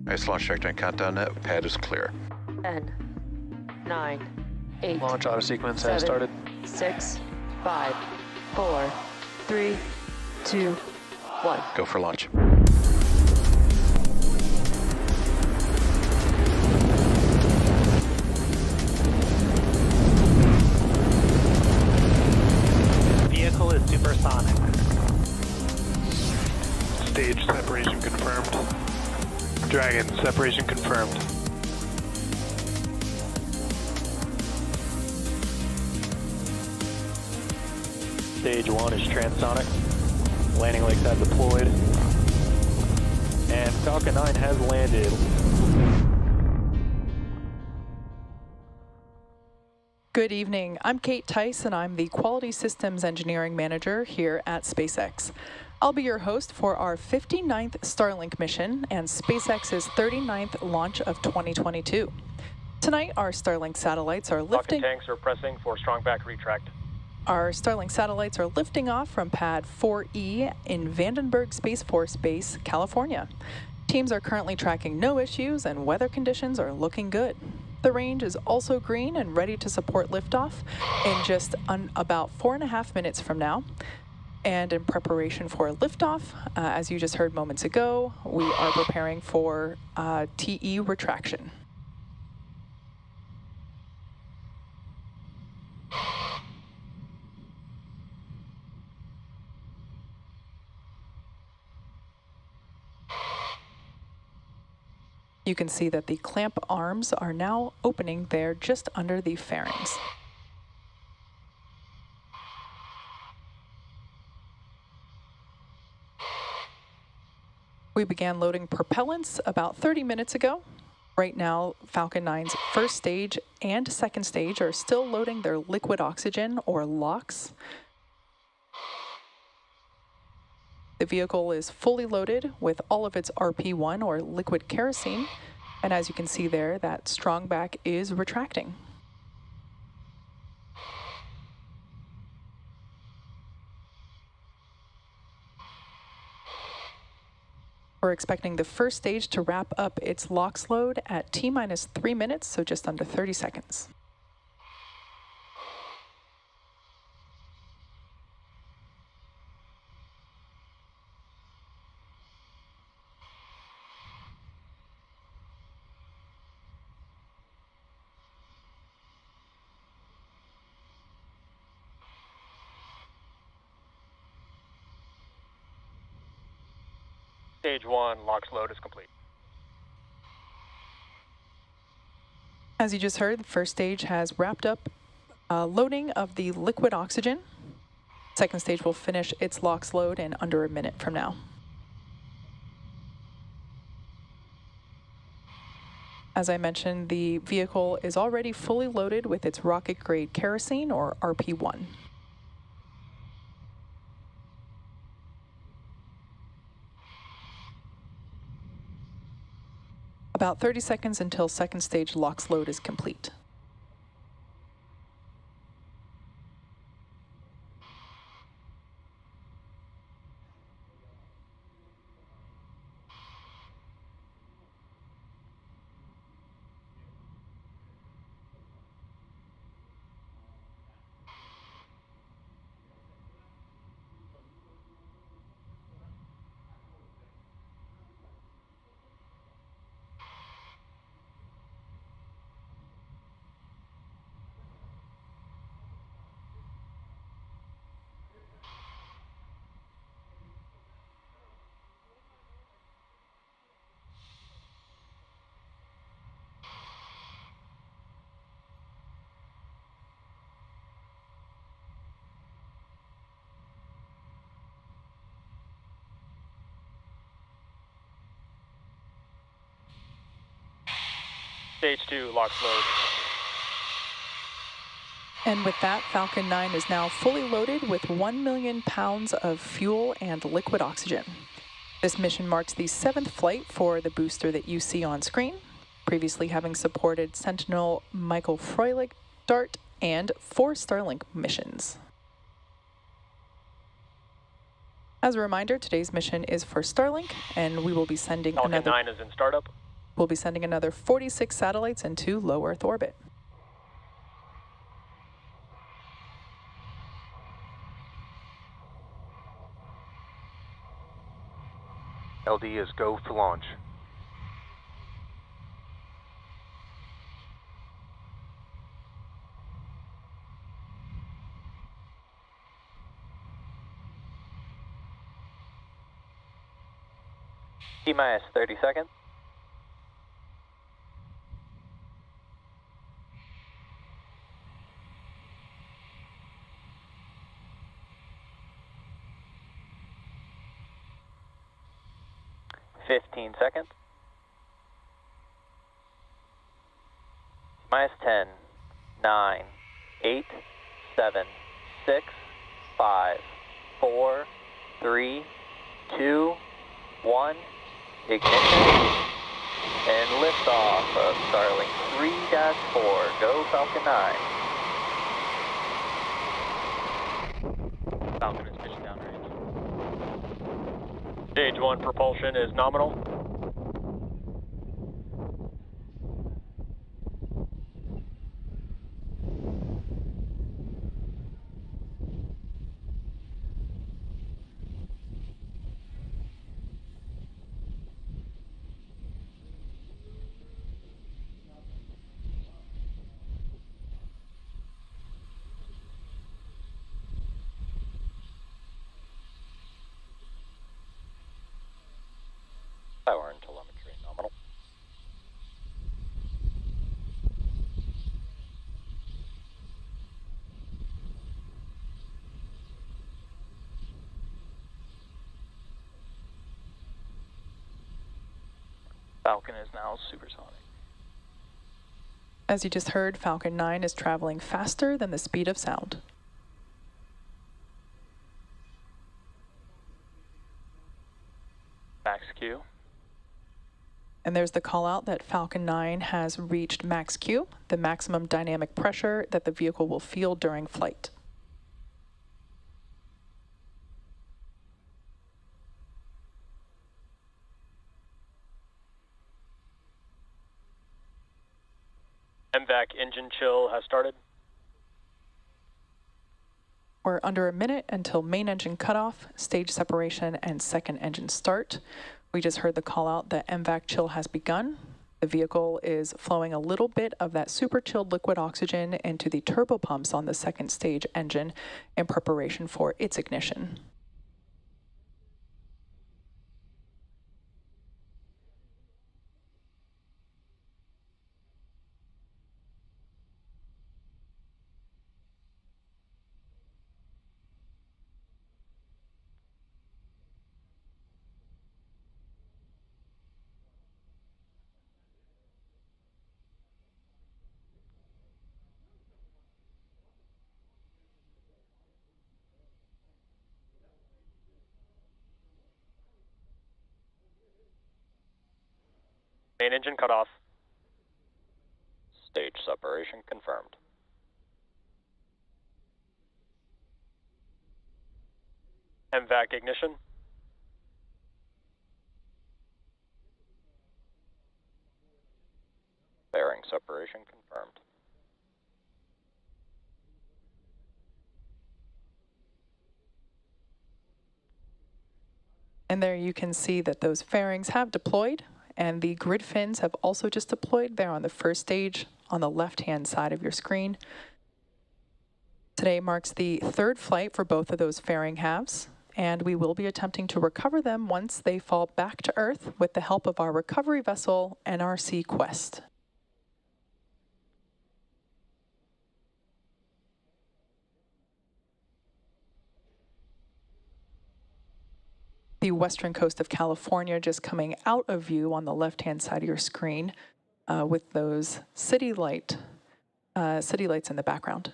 Nice launch trajectory and countdown net. Pad is clear. 10, 9, 8. Launch auto sequence 7, has started. 6, 5, 4, 3, 2, 1. Go for launch. Vehicle is supersonic. Stage separation confirmed. Dragon, separation confirmed. Stage 1 is transonic. Landing legs have deployed. And Falcon 9 has landed. Good evening. I'm Kate Tice, and I'm the Quality Systems Engineering Manager here at SpaceX. I'll be your host for our 59th Starlink mission and SpaceX's 39th launch of 2022. Tonight, our Starlink satellites are lifting. Falcon tanks are pressing for strong back retract. Our Starlink satellites are lifting off from Pad 4E in Vandenberg Space Force Base, California. Teams are currently tracking no issues, and weather conditions are looking good. The range is also green and ready to support liftoff in just about 4.5 minutes from now. And in preparation for liftoff, as you just heard moments ago, we are preparing for TE retraction. You can see that the clamp arms are now opening there just under the fairings. We began loading propellants about 30 minutes ago. Right now, Falcon 9's first stage and second stage are still loading their liquid oxygen, or LOX. The vehicle is fully loaded with all of its RP1, or liquid kerosene, and as you can see there, that strong back is retracting. We're expecting the first stage to wrap up its LOX load at T-minus 3 minutes, so just under 30 seconds. Stage 1, LOX load is complete. As you just heard, the first stage has wrapped up loading of the liquid oxygen. Second stage will finish its LOX load in under a minute from now. As I mentioned, the vehicle is already fully loaded with its rocket-grade kerosene, or RP1. About 30 seconds until second stage LOX load is complete. Stage 2, LOX load. And with that, Falcon 9 is now fully loaded with 1 million pounds of fuel and liquid oxygen. This mission marks the 7th flight for the booster that you see on screen, previously having supported Sentinel, Michael Froelich, DART, and 4 Starlink missions. As a reminder, today's mission is for Starlink, and we will be sending Falcon another... 9 is in startup. We'll be sending another 46 satellites into low Earth orbit. LD is go to launch. T-minus 30 seconds. Fifteen seconds. Minus 10, 9, 8, 7, 6, 5, 4, 3, 2, 1. Ignition and liftoff of Starlink 3-4. Go Falcon 9. Falcon is mission downrange. Stage 1 propulsion is nominal. Power and telemetry nominal. Falcon is now supersonic. As you just heard, Falcon 9 is traveling faster than the speed of sound. Max Q. And there's the call out that Falcon 9 has reached max Q, the maximum dynamic pressure that the vehicle will feel during flight. MVAC engine chill has started. We're under a minute until main engine cutoff, stage separation, and second engine start. We just heard the call out that MVAC chill has begun. The vehicle is flowing a little bit of that super chilled liquid oxygen into the turbopumps on the second stage engine in preparation for its ignition. Main engine cutoff. Stage separation confirmed. MVAC ignition. Bearing separation confirmed. And there you can see that those fairings have deployed, and the grid fins have also just deployed there on the first stage on the left-hand side of your screen. Today marks the third flight for both of those fairing halves, and we will be attempting to recover them once they fall back to Earth with the help of our recovery vessel, NRC Quest. The western coast of California just coming out of view on the left-hand side of your screen with those city lights in the background.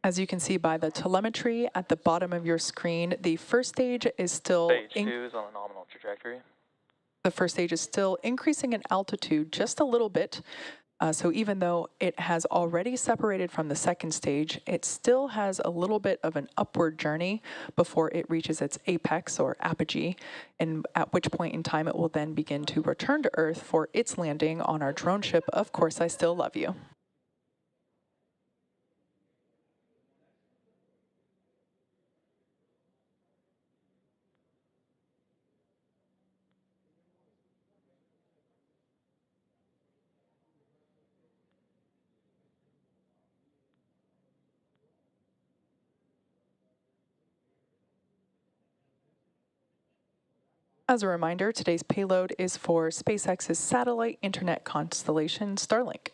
As you can see by the telemetry at the bottom of your screen, the first stage is still Stage 2 is on a nominal trajectory. the first stage is still increasing in altitude just a little bit. So even though it has already separated from the second stage, it still has a little bit of an upward journey before it reaches its apex or apogee, and at which point in time it will then begin to return to Earth for its landing on our drone ship, Of Course I Still Love You. As a reminder, today's payload is for SpaceX's satellite internet constellation, Starlink.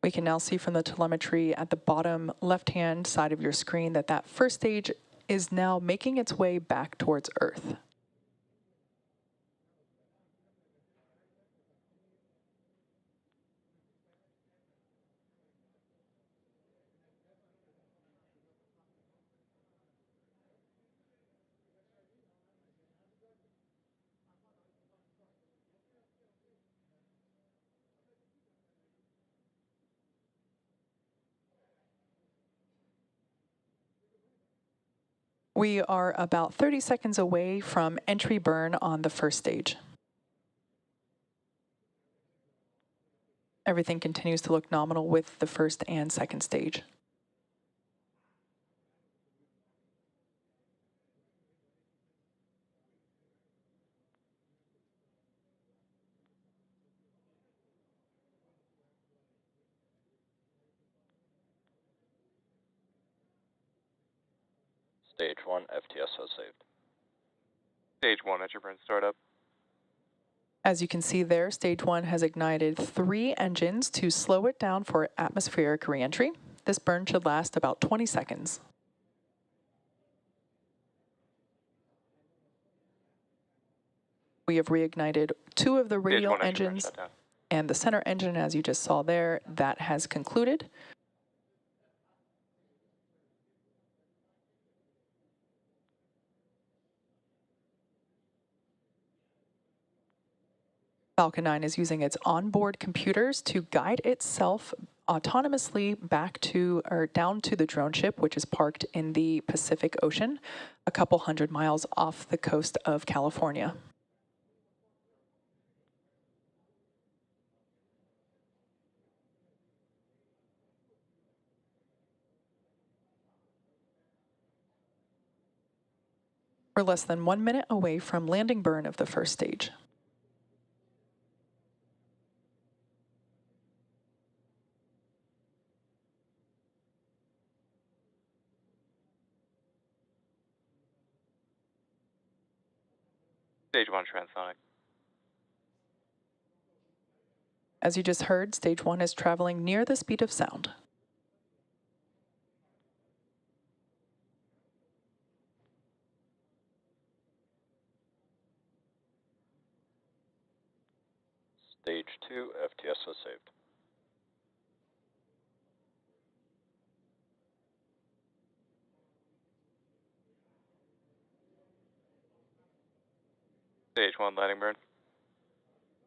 We can now see from the telemetry at the bottom left-hand side of your screen that that first stage is now making its way back towards Earth. We are about 30 seconds away from entry burn on the first stage. Everything continues to look nominal with the first and second stage. Stage 1, FTS has saved. Stage 1, at your burn startup. As you can see there, stage 1 has ignited 3 engines to slow it down for atmospheric reentry. This burn should last about 20 seconds. We have reignited 2 of the radial engines, and the center engine, as you just saw there, that has concluded. Falcon 9 is using its onboard computers to guide itself autonomously back to or down to the drone ship, which is parked in the Pacific Ocean, a couple hundred miles off the coast of California. We're less than 1 minute away from landing burn of the first stage. Stage 1, transonic. As you just heard, stage 1 is traveling near the speed of sound. Stage 2, FTS has saved. Stage 1, landing burn.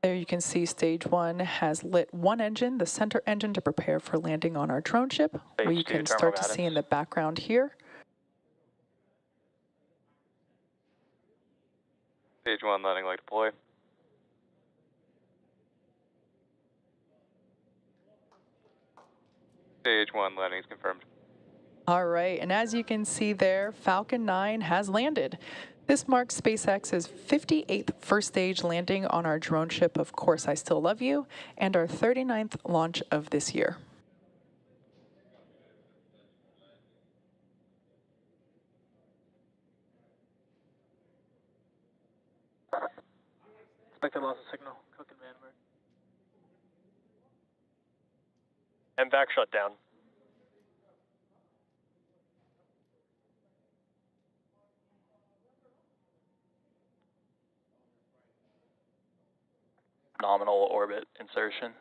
There you can see stage 1 has lit 1 engine, the center engine, to prepare for landing on our drone ship. Stage You 2, can start to see in the background here. Stage 1, landing light deploy. Stage 1, landing is confirmed. All right, and as you can see there, Falcon 9 has landed. This marks SpaceX's 58th first stage landing on our drone ship, Of Course I Still Love You, and our 39th launch of this year. Expected loss of signal. Cook and Vandenberg. MVAC shut down. nominal orbit insertion.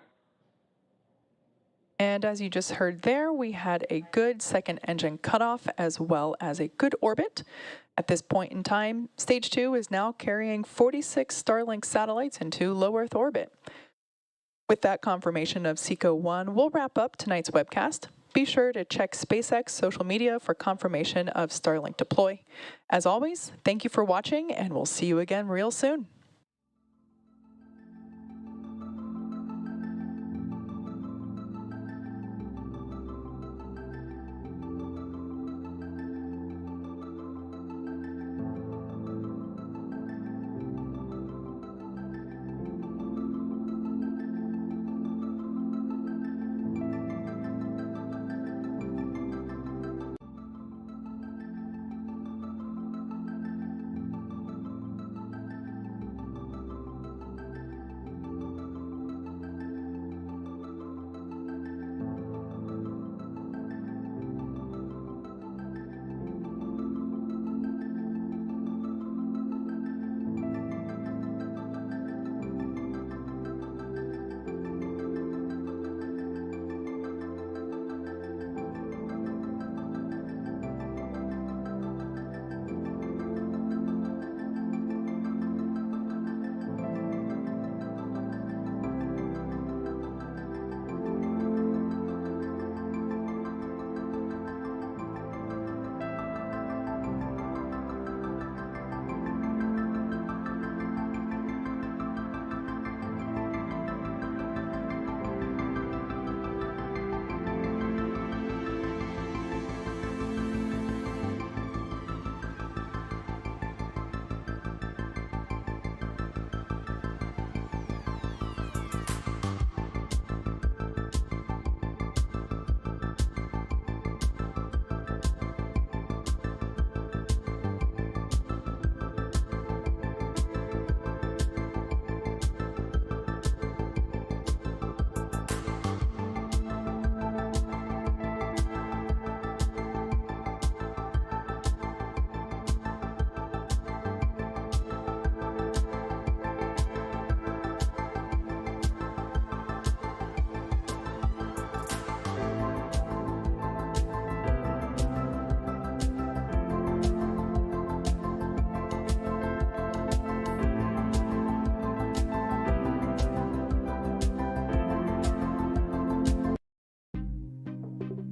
And as you just heard there, we had a good second engine cutoff as well as a good orbit. At this point in time, Stage 2 is now carrying 46 Starlink satellites into low Earth orbit. With that confirmation of SECO-1, we'll wrap up tonight's webcast. Be sure to check SpaceX social media for confirmation of Starlink deploy. As always, thank you for watching, and we'll see you again real soon.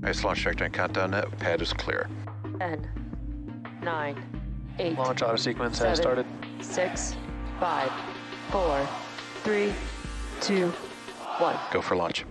Nice launch trajectory and countdown net. Pad is clear. 10, 9, 8, Launch auto sequence has 7, started. 6, 5, 4, 3, 2, 1. Go for launch.